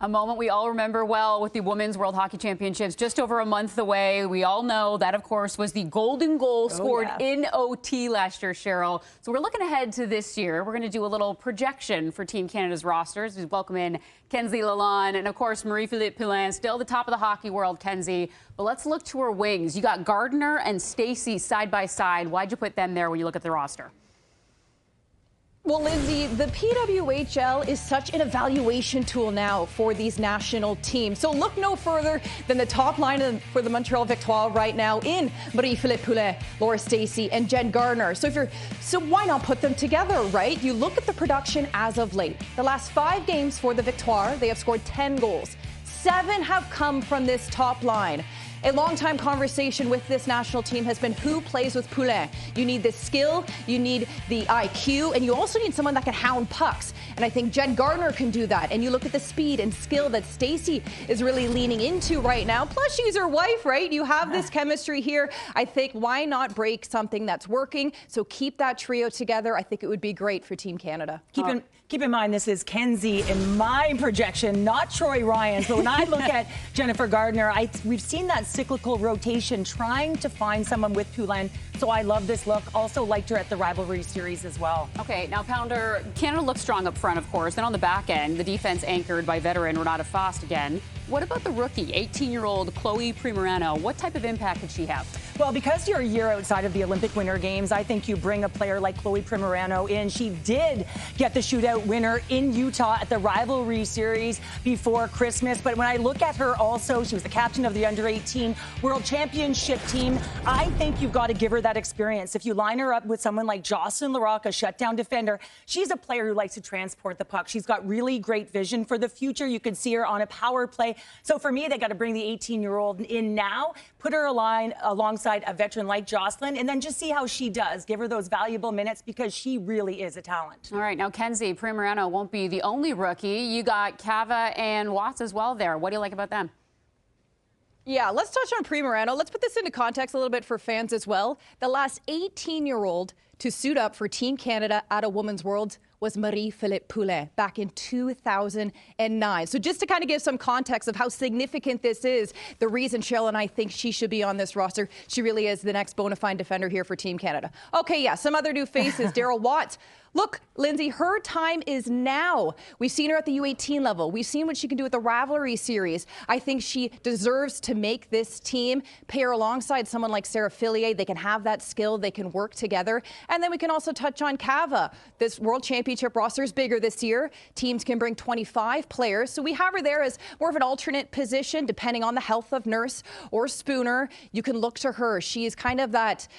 A moment we all remember well with the Women's World Hockey Championships just over a month away. We all know that, of course, was the golden goal scored in OT last year, Cheryl. So we're looking ahead to this year. We're going to do a little projection for Team Canada's rosters. We welcome in Kenzie Lalonde and, of course, Marie-Philippe Poulin, still the top of the hockey world, Kenzie. But let's look to her wings. You got Gardner and Stacey side by side. Why'd you put them there when you look at the roster? Well, Lindsay, the PWHL is such an evaluation tool now for these national teams. So look no further than the top line for the Montreal Victoire right now in Marie-Philippe Poulin, Laura Stacey, and Jen Gardner. So why not put them together, right? You look at the production as of late. The last 5 games for the Victoire, they have scored 10 goals. 7 have come from this top line. A long-time conversation with this national team has been who plays with Poulin. You need the skill, you need the IQ, and you also need someone that can hound pucks. And I think Jen Gardner can do that. And you look at the speed and skill that Stacey is really leaning into right now. Plus, she's her wife, right? You have this chemistry here. I think why not break something that's working? So keep that trio together. I think it would be great for Team Canada. Keep in mind, this is Kenzie in my projection, not Troy Ryan's. But when I look at Jennifer Gardner, we've seen that cyclical rotation trying to find someone with Poulin. So I love this look. Also liked her at the Rivalry series as well. Okay, now, Pounder, Canada looks strong up front, of course. Then on the back end, the defense anchored by veteran Renata again. What about the rookie, 18-year-old Chloe Primerano? What type of impact could she have? Well, because you're a year outside of the Olympic Winter Games, I think you bring a player like Chloe Primerano in. She did get the shootout winner in Utah at the Rivalry Series before Christmas. But when I look at her also, she was the captain of the Under-18 World Championship team. I think you've got to give her that experience. If you line her up with someone like Jocelyn Larocque, a shutdown defender, she's a player who likes to transport the puck. She's got really great vision for the future. You could see her on a power play. So for me, they got to bring the 18-year-old in now, put her alongside a veteran like Jocelyn, and then just see how she does. Give her those valuable minutes because she really is a talent. All right, now Kenzie, Primerano won't be the only rookie. You got Cava and Watts as well there. What do you like about them? Yeah, let's touch on Primerano. Let's put this into context a little bit for fans as well. The last 18-year-old to suit up for Team Canada at a Women's World was Marie-Philippe Poulin back in 2009. So just to kind of give some context of how significant this is, the reason Cheryl and I think she should be on this roster, she really is the next bona fide defender here for Team Canada. Okay, yeah, some other new faces. Daryl Watts. Look, Lindsay, her time is now. We've seen her at the U18 level. We've seen what she can do at the Rivalry Series. I think she deserves to make this team. Pay her alongside someone like Sarah Fillier. They can have that skill. They can work together. And then we can also touch on Cava. This World Championship roster is bigger this year. Teams can bring 25 players. So we have her there as more of an alternate position, depending on the health of Nurse or Spooner. You can look to her. She is kind of that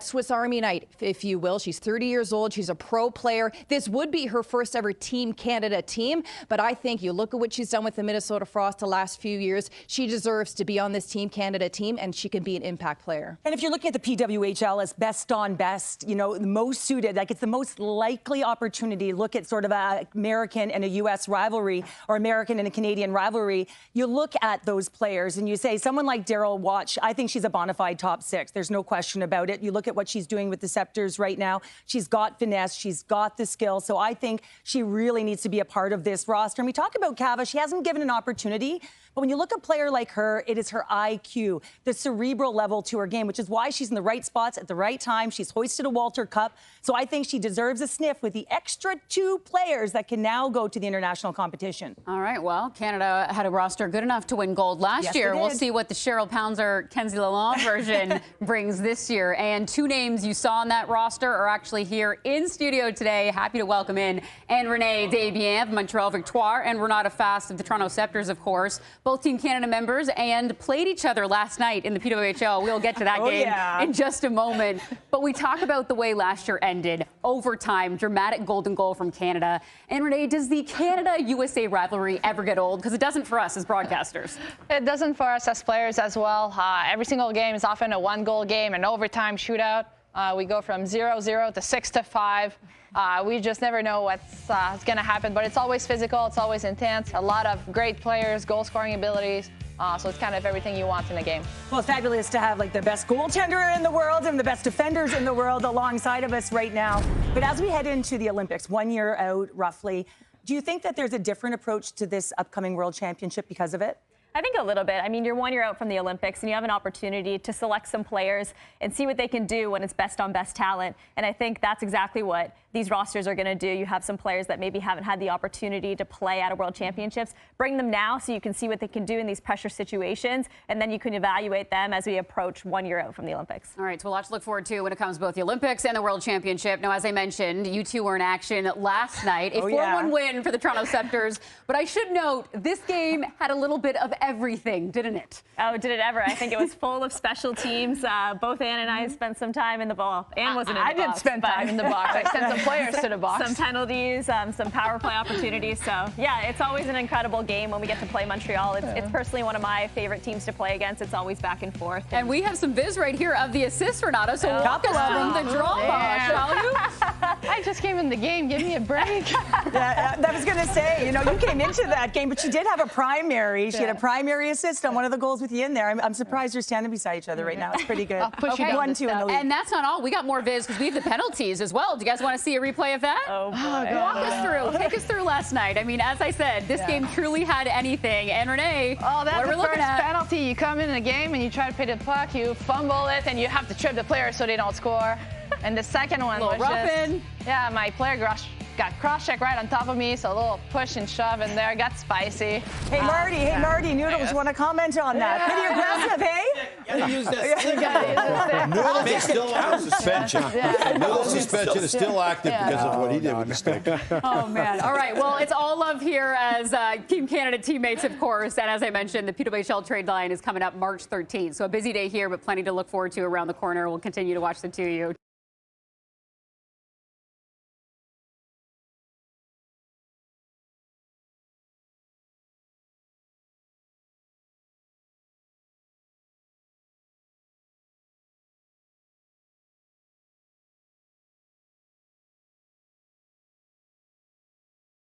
Swiss Army knife, if you will. She's 30 years old. She's a pro player. This would be her first ever Team Canada team, but I think you look at what she's done with the Minnesota Frost the last few years. She deserves to be on this Team Canada team, and she can be an impact player. And if you're looking at the PWHL as best on best, you know, the most suited, like it's the most likely opportunity to look at sort of an American and a U.S. rivalry or American and a Canadian rivalry. You look at those players and you say, someone like Daryl Watts, I think she's a bona fide top 6. There's no question about it. You look at what she's doing with the Sceptres right now. She's got finesse. She's got the skill. So I think she really needs to be a part of this roster. And we talk about Cava. She hasn't given an opportunity. But when you look at a player like her, it is her IQ, the cerebral level to her game, which is why she's in the right spots at the right time. She's hoisted a Walter Cup. So I think she deserves a sniff with the extra 2 players that can now go to the international competition. All right, well, Canada had a roster good enough to win gold last year. We'll see what the Cheryl Pounds Kenzie Lalonde version brings this year. And 2 names you saw on that roster are actually here in studio today. Happy to welcome in Ann-Renee Desbiens of Montreal Victoire and Renata of the Toronto Sceptres, of course. Both Team Canada members and played each other last night in the PWHL. We'll get to that game in just a moment. But we talk about the way last year ended. Overtime, dramatic golden goal from Canada. And Renee, does the Canada-USA rivalry ever get old? Because it doesn't for us as broadcasters. It doesn't for us as players as well. Every single game is often a 1-goal game, an overtime shootout. We go from 0-0 to 6-5. We just never know what's going to happen, but it's always physical, it's always intense, a lot of great players, goal-scoring abilities. So it's kind of everything you want in a game. Well, it's fabulous to have like the best goaltender in the world and the best defenders in the world alongside of us right now. But as we head into the Olympics, 1 year out roughly, Do you think that there's a different approach to this upcoming World Championship because of it? I think a little bit. I mean, you're 1 year out from the Olympics, and you have an opportunity to select some players and see what they can do when it's best on best talent. And I think that's exactly what these rosters are going to do. You have some players that maybe haven't had the opportunity to play at a World Championships. Bring them now so you can see what they can do in these pressure situations, and then you can evaluate them as we approach 1 year out from the Olympics. All right, so a lot to look forward to when it comes to both the Olympics and the World Championship. Now, as I mentioned, you two were in action last night. A 4-1 win for the Toronto Sceptres. But I should note, this game had a little bit of everything, didn't it? Oh, did it ever? I think it was full of special teams. Both Ann and I spent some time in the ball. Ann wasn't in the box. I did spend time in the box. I sent some players to the box. Some penalties, some power play opportunities. So, yeah, it's always an incredible game when we get to play Montreal. It's personally one of my favorite teams to play against. It's always back and forth. And we have some viz right here of the assist, Renata. So walk us from the drama, shall you? I just came in the game. Give me a break. Yeah, I was going to say, you know, you came into that game, but she did have a primary. She had a primary assist on one of the goals with you in there. I'm surprised you're standing beside each other right now. It's pretty good. Okay. 1-2 in the lead. And that's not all. We got more viz because we have the penalties as well. Do you guys want to see a replay of that? Oh, boy. Walk us through. Take us through last night. I mean, as I said, this game truly had anything. Ann-Renee, Oh, that's what are we the looking first at? penalty. You come in a game and you try to play the puck, you fumble it, and you have to trip the player so they don't score. And the second one was roughing. yeah, my player got cross-checked right on top of me, so a little push and shove in there, got spicy. Hey, Marty, Noodles, want to comment on that? Pretty aggressive, hey? Use that. Noodles is still on suspension. Noodles' suspension is still active because of what he did with the stick. Oh, man. All right. Well, it's all love here as Team Canada teammates, of course. And as I mentioned, the PWHL trade line is coming up March 13th. So a busy day here, but plenty to look forward to around the corner. We'll continue to watch the two of you.